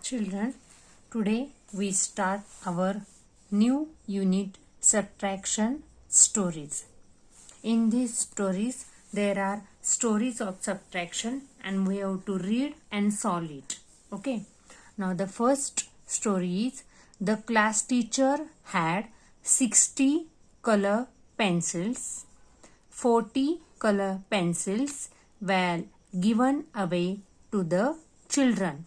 Children, today we start our new unit subtraction stories. In these stories, there are stories of subtraction and we have to read and solve it. Okay. Now the first story is the class teacher had 60 color pencils. 40 color pencils were given away to the children.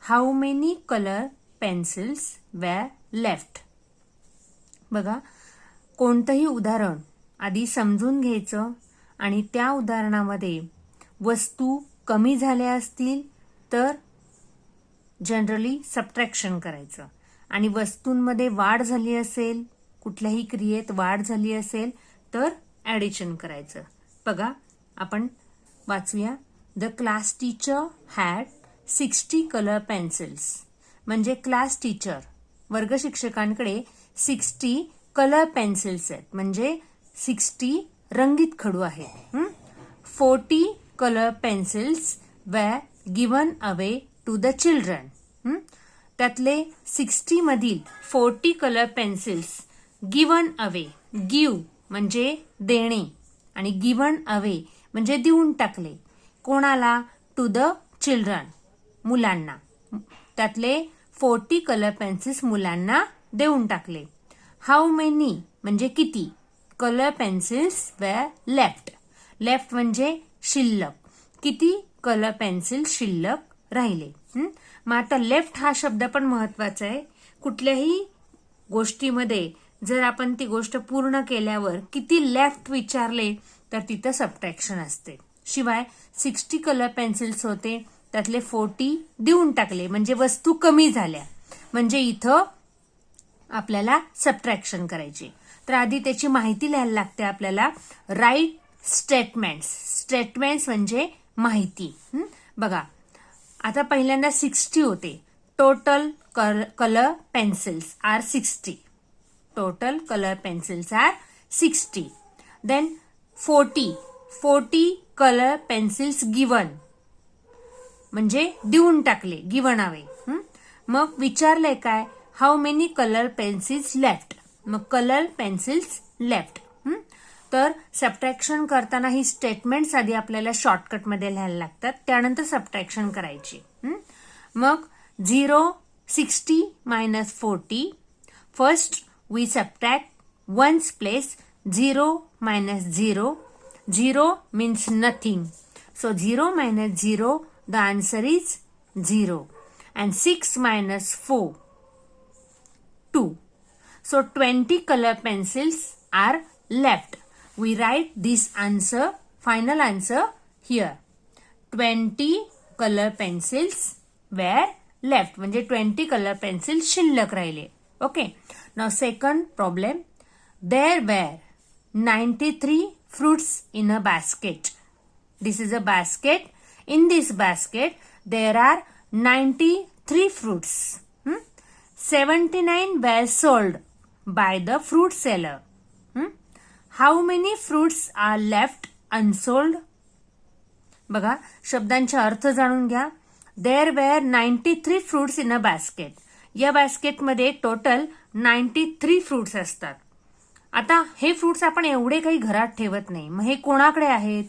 How many color pencils were left? बघा, कोणतंही उदाहरण आधी समजून घ्यायचं आणि त्या उदाहरणामध्ये वस्तू कमी झाल्या असतील तर जनरली सबट्रॅक्शन करायचं आणि वस्तूंमध्ये वाढ झाली असेल, कुठल्याही क्रियेत वाढ झाली असेल तर ॲडिशन करायचं. बघा, आपण वाचूया. The class teacher had 60 colour pencils. म्हणजे क्लास टीचर वर्ग शिक्षकांकडे 60 कलर पेन्सिल्स आहेत, म्हणजे 60 रंगीत खडू आहेत. 40 colour pencils were given away to the children. त्यातले 60 मधील 40 colour pencils given away, give म्हणजे देणे आणि गिवन अवे म्हणजे देऊन टाकले. कोणाला? टू द चिल्ड्रन, मुलांना. त्यातले 40 कलर पेन्सिल्स मुलांना देऊन टाकले. हाऊ मेनी म्हणजे किती? कलर पेन्सिल्स वर लेफ्ट. लेफ्ट म्हणजे शिल्लक. किती कलर पेन्सिल शिल्लक राहिले? मग आता लेफ्ट हा शब्द पण महत्वाचा आहे. कुठल्याही गोष्टीमध्ये जर आपण ती गोष्ट पूर्ण केल्यावर किती लेफ्ट विचारले तर तिथं सबट्रॅक्शन असते. शिवाय 60 कलर पेन्सिल्स होते, त्यातले 40 देऊन टाकले म्हणजे वस्तू कमी झाल्या, म्हणजे इथं आपल्याला सबट्रॅक्शन करायची. तर आधी त्याची माहिती लिहायला लागते आपल्याला. Right statements. स्टेटमेंट्स म्हणजे माहिती. बघा, आता पहिल्यांदा 60 होते. Total colour pencils are 60. Total colour pencils are 60. Then 40 colour pencils given म्हणजे देऊन टाकले, गिवन अवे. मग विचारलंय काय? How many colour pencils left. मग कलर पेन्सिल्स लेफ्ट. तर सबट्रॅक्शन करताना ही स्टेटमेंट्स आधी आपल्याला शॉर्टकटमध्ये लिहायला लागतात, त्यानंतर सबट्रॅक्शन करायची. मग 0, 60 minus 40. First we subtract ones place. 0 minus 0. 0 means nothing. So 0 minus 0, the answer is 0. And 6 minus 4, 2. So 20 color pencils are left. We write this answer, final answer here. 20 color pencils were left. म्हणजे 20 color pencils शिल्लक राहिले. Okay. Now second problem. There were 93 fruits in a basket. This is a basket. In this basket, there are 93 fruits. 79 were sold by the fruit seller. How many fruits are left unsold? बघा, शब्दांचे अर्थ जाणून घ्या. There were 93 fruits in a basket. या बास्केटमध्ये total 93 fruits असतात. आता हे fruits आपण एवढे काही घरात ठेवत नाही. मग हे कोणाकडे आहेत?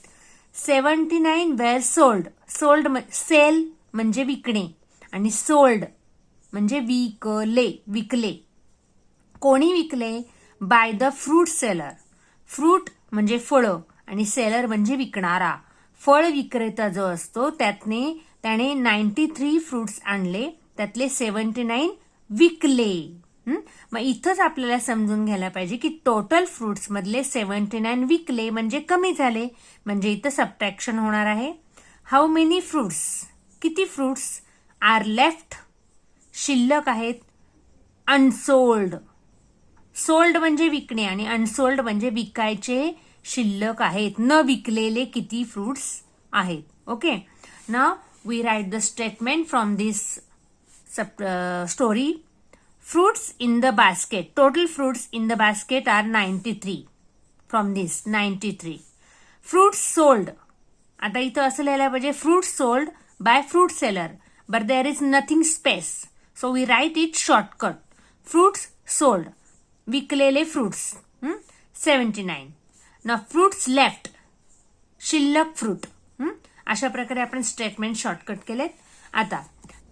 79 वेर सोल्ड. सोल्ड सेल म्हणजे विकणे आणि सोल्ड म्हणजे विकले. कोणी विकले? By the fruit seller. Fruit म्हणजे फळं आणि सेलर म्हणजे विकणारा. फळ विक्रेता जो असतो त्याने 93 फ्रुट्स आणले, त्यातले 79 विकले. मग इथंच आपल्याला समजून घ्यायला पाहिजे की टोटल फ्रुट्स मधले 79 विकले म्हणजे कमी झाले, म्हणजे इथं सबट्रॅक्शन होणार आहे. हाऊ मेनी फ्रुट्स, किती फ्रुट्स आर लेफ्ट शिल्लक आहेत. अनसोल्ड. सोल्ड म्हणजे विकणे आणि अनसोल्ड म्हणजे विकायचे शिल्लक आहेत. न विकलेले किती फ्रुट्स आहेत. Okay. Now we write the statement from this story. Fruits in the basket. Total fruits in the basket are 93. From this 93. Fruits sold. आता इथं असं लिहायला पाहिजे, fruits sold by fruit seller. but there is nothing space. So we write it shortcut. Fruits sold. विकलेले fruits. 79. Now fruits left. शिल्लक fruit. अशा प्रकारे आपण statement shortcut केलेत. आता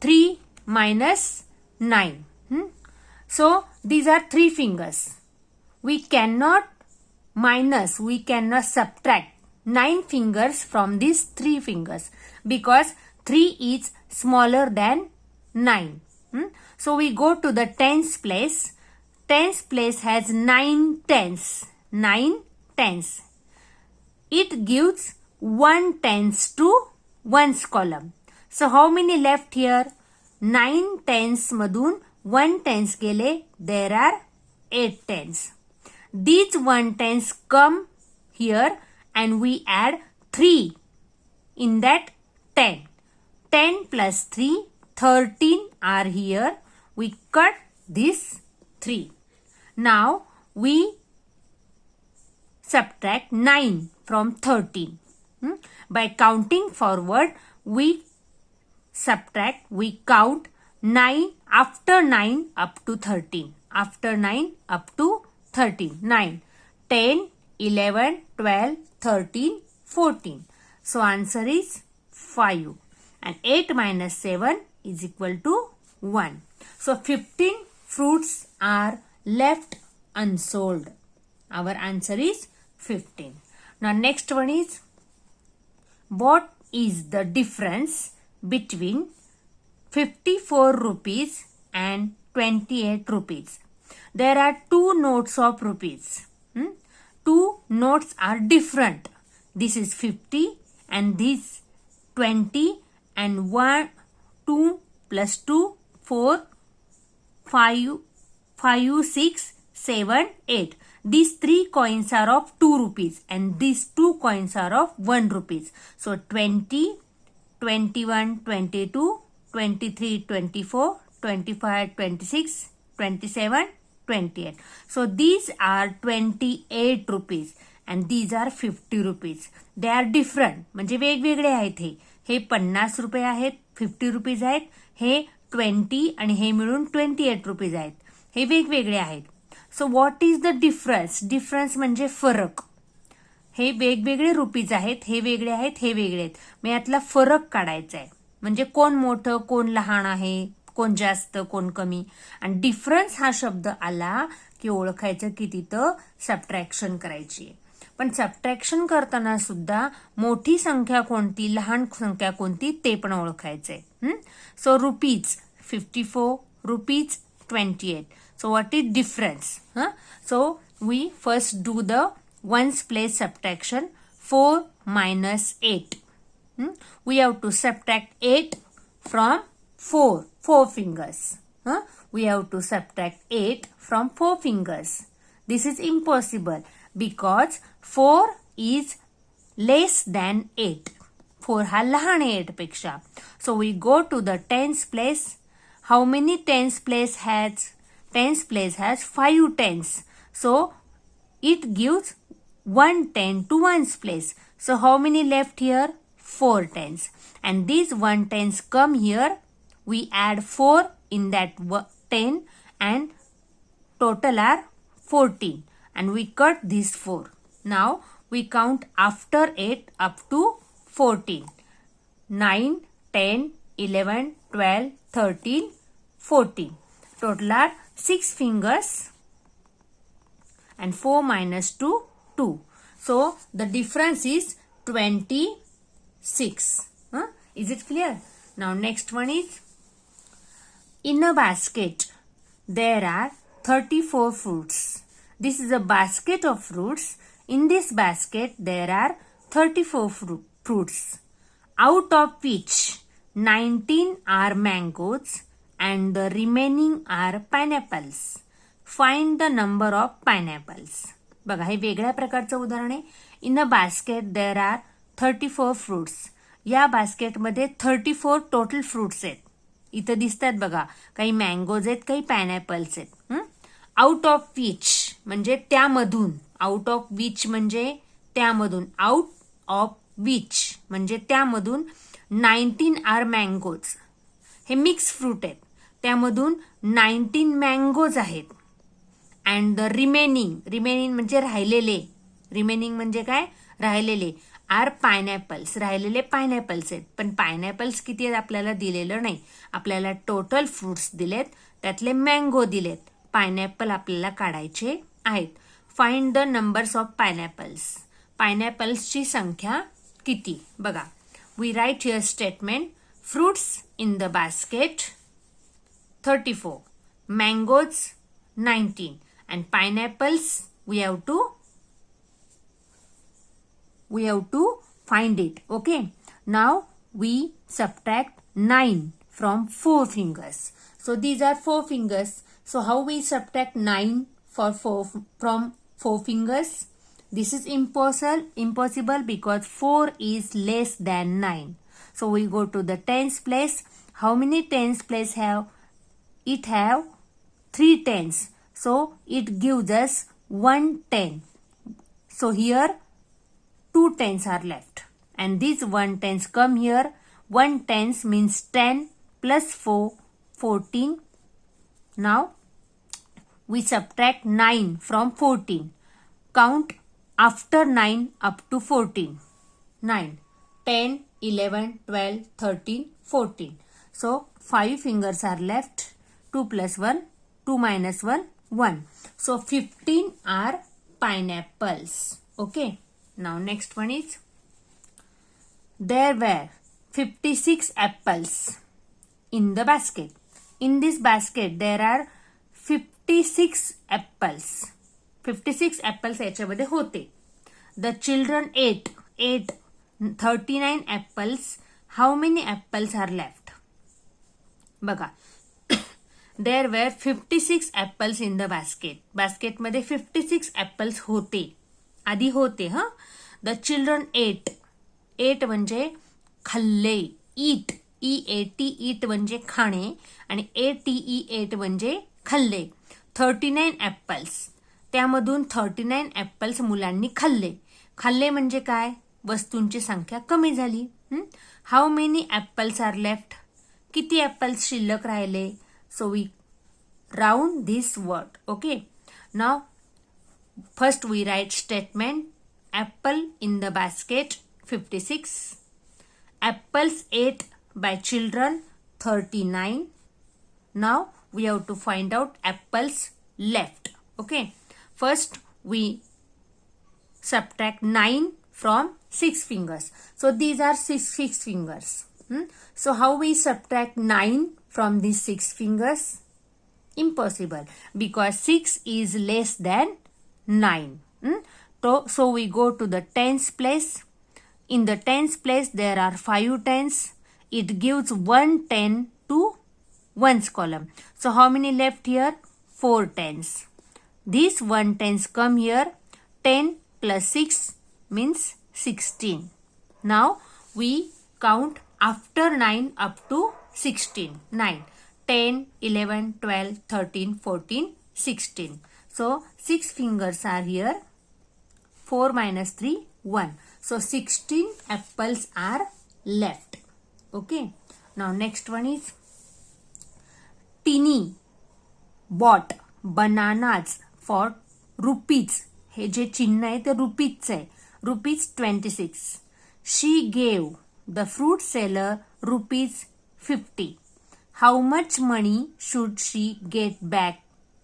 3 minus 9. So these are 3 fingers. We cannot subtract 9 fingers from these 3 fingers because 3 is smaller than 9. So we go to the tens place. Tens place has 9 tens. 9 tens. It gives 1 tens to one's column. So how many left here? 9 tens madun 1 tens gele. There are 8 tens. These 1 tens come here and we add 3 in that 10. 10 plus 3, 13 are here. We cut this 3. Now we subtract 9 from 13. By counting forward, we count 9 after 9 up to 13. After 9 up to 13. 9, 10, 11, 12, 13, 14. So answer is 5. And 8 minus 7 is equal to 1. So 15 fruits are left unsold. Our answer is 15. Now next one is, what is the difference between 54 rupees and 28 rupees? There are 2 notes of rupees. 2 notes are different. This is 50 and this 20 and 1, 2 plus 2, 4, 5, 6, 7, 8. These 3 coins are of 2 rupees and these 2 coins are of 1 rupees. So 20, 21, 22, 23, 24, 25, 26, 27, 28. So these are 28 rupees and these are 50 rupees. They are different. म्हणजे वेगवेगळे आहेत हे 50 रुपये आहेत, 50 rupees आहेत, हे 20 आणि हे मिळून 28 रुपीज आहेत. हे वेगवेगळे आहेत. So what is the difference? Difference म्हणजे फरक. हे वेगवेगळे रुपीज आहेत, हे वेगळे आहेत, हे वेगळे आहेत. मग यातला फरक काढायचा आहे. म्हणजे कोण मोठं, कोण लहान आहे, कोण जास्त, कोण कमी. आणि डिफरन्स हा शब्द आला की ओळखायचं की तिथं सबट्रॅक्शन करायची आहे. पण सबट्रॅक्शन करताना सुद्धा मोठी संख्या कोणती, लहान संख्या कोणती ते पण ओळखायचंय. So rupees 54, rupees 28. So what is difference? So we first do the ones place subtraction. 4 minus 8. We have to subtract 8 from 4 fingers. We have to subtract 8 from 4 fingers. This is impossible because 4 is less than 8. 4 हा लहान आहे 8 पेक्षा. So we go to the tens place. How many tens place has? Tens place has 5 tens. So it gives 1 10 to ones place. So how many left here? 4 tens. And these 1 tens come here. We add 4 in that 10 and total are 14. And we cut these 4. Now we count after 8 up to 14. 9, 10, 11, 12, 13, 14. Total are 6 fingers and 4 minus 2, 2. So the difference is 26. Is it clear? Now next one is, in a basket there are 34 fruits. This is a basket of fruits. In this basket there are 34 fruits, out of which 19 are mangoes and the remaining are pineapples. Find the number of pineapples. बघा हे वेगळ्या प्रकारचं उदाहरण आहे. In a basket there are 34 fruits. या बास्केटमध्ये 34 total fruits आहेत. इथं दिसतात बघा, काही मँगोज आहेत, काही पायनॅपल्स आहेत. आउट ऑफ विच म्हणजे त्यामधून. आउट ऑफ विच म्हणजे त्यामधून. आउट ऑफ विच म्हणजे त्यामधून 19 आर मँगोज. हे मिक्स फ्रूट आहेत. त्यामधून 19 मँगोज आहेत. अँड द रिमेनिंग म्हणजे राहिलेले, रिमेनिंग म्हणजे काय, राहिलेले आर पायनॅपल्स, राहिलेले पायनॅपल्स आहेत. पण पायनॅपल्स किती आहेत आपल्याला दिलेलं नाही. आपल्याला टोटल फ्रुट्स दिलेत, त्यातले मँगो दिलेत. पायनॅपल आपल्याला काढायचे आहेत. Find the numbers of pineapples. पायनॅपल्सची संख्या किती बघा. We write here statement. Fruits in the basket 34, mangoes 19, and pineapples we have to find it. Okay, now we subtract 9 from 4 fingers. So these are 4 fingers. So how we subtract 9 from 4 fingers? This is impossible because 4 is less than 9. So we go to the tens place. How many tens place have? It have 3 tens. So it gives us 1 10. So here 2 tens are left. And these 1 tens come here. 1 tens means 10 plus 4, 14. Now we subtract 9 from 14. Count after 9 up to 14. 9, 10, 11, 12, 13, 14. So 5 fingers are left. 2 plus 1, 2 minus 1, 1. So 15 are pineapples. Okay. Now next one is, there were 56 apples in the basket. In this basket there are 56 apples. 56 apples याच्यामध्ये होते. The children ate 39 apples. How many apples are left? बघा. There were 56 apples in the basket. Basket मध्ये 56 apples होते. आधी होते हा. The children ate म्हणजे खाल्ले. eat eat म्हणजे खाणे आणि ate म्हणजे खाल्ले. 39 apples. त्यामधून 39 ऍपल्स मुलांनी खाल्ले म्हणजे काय, वस्तूंची संख्या कमी झाली. How many apples are left, किती ऍपल्स शिल्लक राहिले. So we round this word. Okay. Now first we write statement. Apple in the basket 56. Apples ate by children 39. Now we have to find out apples left. Okay. First we subtract 9 from 6 fingers. So these are 6 fingers. So how we subtract 9 from these 6 fingers? Impossible, because 6 is less than 9. So we go to the tens place. In the tens place there are 5 tens. It gives 1 10 to ones column. So how many left here? 4 tens. These 1 tens come here. 10 plus 6 means 16. Now we count after 9 up to 16. 9, 10, 11, 12, 13, 14, 16. So 6 fingers are here. 4 minus 3, 1. So 16 apples are left. Okay. Now next one is, Tini bought bananas for rupees. हे जे चिन्ह आहे ते रुपीजचं आहे. Rupees 26. She gave the fruit seller rupees 50. How much money should she get back.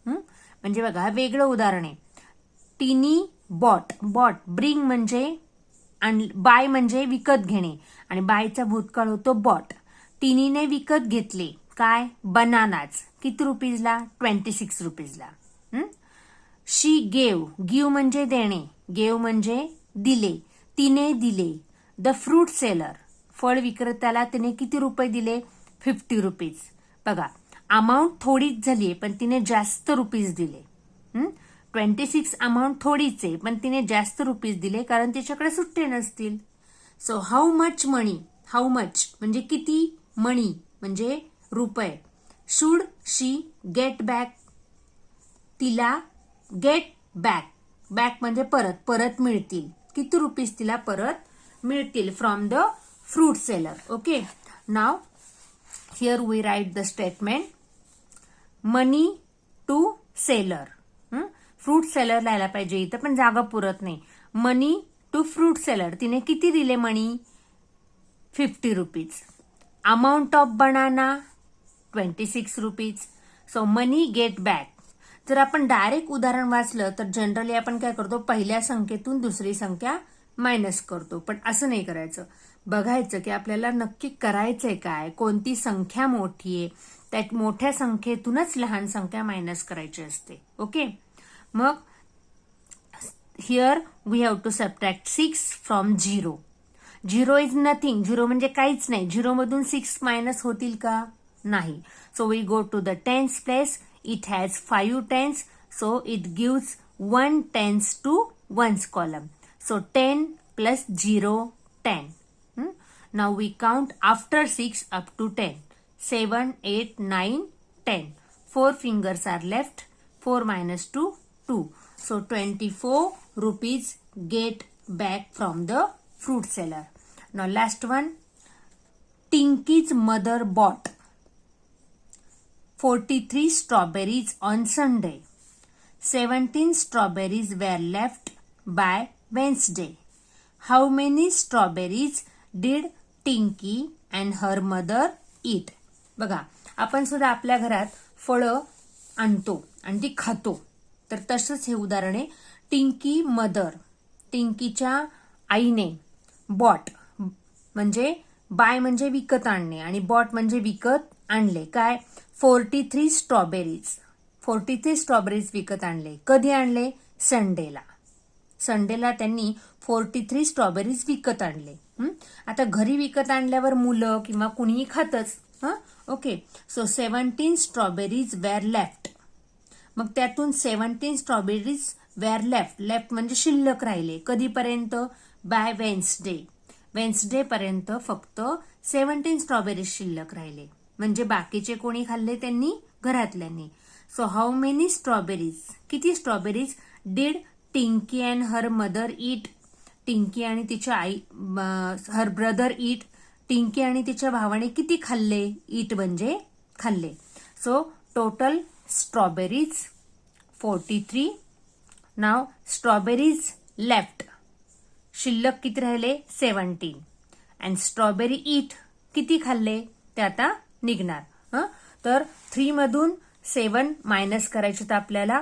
म्हणजे बघा, वेगळं उदाहरण आहे. टिनी बॉट ब्रिंग म्हणजे बाय म्हणजे विकत घेणे, आणि बायचा भूतकाळ होतो बॉट. टिनीने विकत घेतले काय, बनानाज. किती रुपीजला? 26 रुपीजला. शी गिव म्हणजे देणे, गेव म्हणजे दिले. तिने दिले. द फ्रूट सेलर फळ विक्रेत्याला तिने किती रुपये दिले? 50 रुपीज. बघा, अमाऊंट थोडीच झालीये पण तिने जास्त रुपीज दिले. 26 अमाऊंट थोडीच आहे पण तिने जास्त रुपीज दिले कारण तिच्याकडे सुट्टे नसतील. So how much money, how much म्हणजे किती, मनी म्हणजे रुपये. शुड शी गेट बॅक, तिला गेट बॅक म्हणजे परत मिळतील. किती रुपीज तिला परत मिळतील from the fruit seller. Okay. Now Here we write the statement. Money to seller. Fruit सेलरला यायला पाहिजे इथं, पण जागा पुरत नाही. Money to fruit seller. तिने किती दिले money? 50 rupees. Amount of banana 26 rupees. So money get back. जर आपण डायरेक्ट उदाहरण वाचलं तर जनरली आपण काय करतो, पहिल्या संख्येतून दुसरी संख्या मायनस करतो. पण असं नाही करायचं. बघायचं की आपल्याला नक्की करायचंय काय, कोणती संख्या मोठी आहे, त्यात मोठ्या संख्येतूनच लहान संख्या मायनस करायची असते. ओके. मग here we have to subtract 6 from 0. 0 is nothing. 0 म्हणजे काहीच नाही. 0 मधून 6 मायनस होतील का? नाही. So we go to the tens place. It has 5 tens, so it gives 1 tens to ones column. So 10 plus 0 10. Now we count after 6 up to 10. 7, 8, 9, 10. 4 fingers are left. 4 minus 2, 2. So 24 rupees get back from the fruit seller. Now last one. Tinky's mother bought 43 strawberries on Sunday. 17 strawberries were left by Wednesday. How many strawberries did Tinky and her mother eat? बघा, आपण सुद्धा आपल्या घरात फळं आणतो आणि ती खातो. तर तसंच हे उदाहरण आहे. टिंकी मदर, टिंकीच्या आईने, बॉट म्हणजे बाय म्हणजे विकत आणणे आणि बॉट म्हणजे विकत आणले. काय? 43 स्ट्रॉबेरीज. 43 स्ट्रॉबेरीज विकत आणले. कधी आणले? संडेला. संडेला त्यांनी 43 स्ट्रॉबेरीज विकत आणले. आता घरी विकत आणल्यावर मुलं किंवा कुणीही खातच. Okay. So 17 strawberries were left. मग त्यातून 17 स्ट्रॉबेरीज वेअर लेफ्ट. लेफ्ट म्हणजे शिल्लक राहिले. कधीपर्यंत? Bye Wednesday. वेन्सडे पर्यंत फक्त 17 स्ट्रॉबेरीज शिल्लक राहिले. म्हणजे बाकीचे कोणी खाल्ले? त्यांनी, घरातल्यांनी. सो हाऊ मेनी स्ट्रॉबेरीज, किती strawberries did Tinky and her mother eat? Tinky आणि तिच्या आई, हर ब्रदर ईट. टिंकी आणि तिच्या भावाने किती खाल्ले? ईट म्हणजे खाल्ले. So total strawberries 43. नाव स्ट्रॉबेरीज लेफ्ट, शिल्लक किती राहिले? 17. अँड स्ट्रॉबेरी ईट, किती खाल्ले ते आता निघणार. तर 3 मधून 7 मायनस करायचे तर आपल्याला.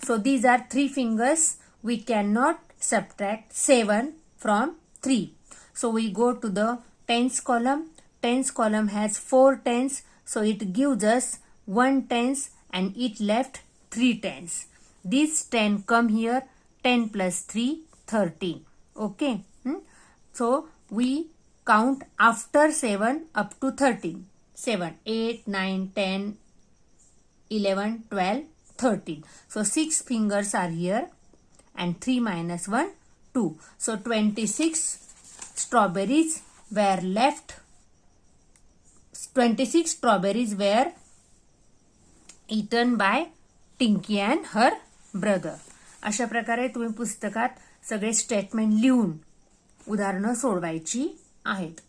So these are 3 fingers. We cannot subtract 7 from 3. So we go to the tens column. Tens column has 4 tens. So it gives us 1 tens and it left 3 tens. These 10 come here. 10 plus 3, 13. Okay. So we count after 7 up to 13. 7, 8, 9, 10, 11, 12, 13. So 6 fingers are here. And 3 minus 1, 2. So 26 strawberries were left. 26 strawberries were eaten by Tinky and her brother. अशा प्रकारे तुम्ही पुस्तकात सगळे statement लिहून उदाहरणं सोडवायची आहेत.